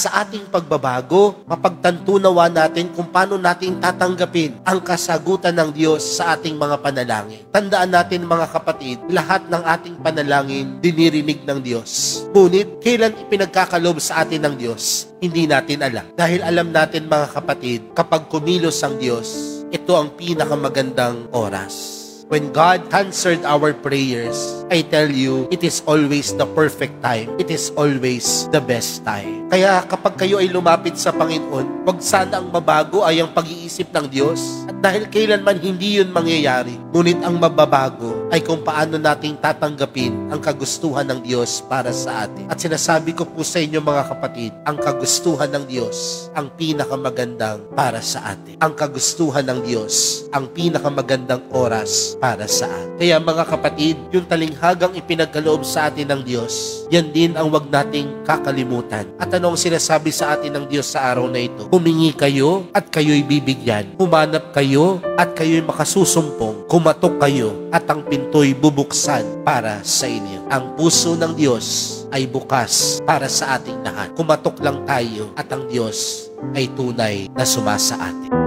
sa ating pagbabago, mapagtantunawa natin kung paano natin tatanggapin ang kasagutan ng Diyos sa ating mga panalangin. Tandaan natin mga kapatid, lahat ng ating panalangin dinirinig ng Diyos. Ngunit, kailan ipinagkakaloob sa atin ng Diyos? Hindi natin alam. Dahil alam natin mga kapatid, kapag kumilos ang Diyos, ito ang pinakamagandang oras. When God answered our prayers, I tell you, it is always the perfect time. It is always the best time. Kaya kapag kayo ay lumapit sa Panginoon, wag sana ang mabago ay ang pag-iisip ng Diyos. At dahil kailanman hindi yun mangyayari, ngunit ang mababago ay kung paano nating tatanggapin ang kagustuhan ng Diyos para sa atin. At sinasabi ko po sa inyo mga kapatid, ang kagustuhan ng Diyos ang pinakamagandang para sa atin. Ang kagustuhan ng Diyos ang pinakamagandang oras para sa atin. Kaya mga kapatid, yung talinghagang ipinagkaloob sa atin ng Diyos, yan din ang wag nating kakalimutan. At ano ang sinasabi sa atin ng Diyos sa araw na ito? Humingi kayo at kayo'y bibigyan. Humanap kayo at kayo'y makasusumpong. Kumatok kayo at ang pinto'y bubuksan para sa inyo. Ang puso ng Diyos ay bukas para sa ating lahat. Kumatok lang tayo at ang Diyos ay tunay na sumasa atin.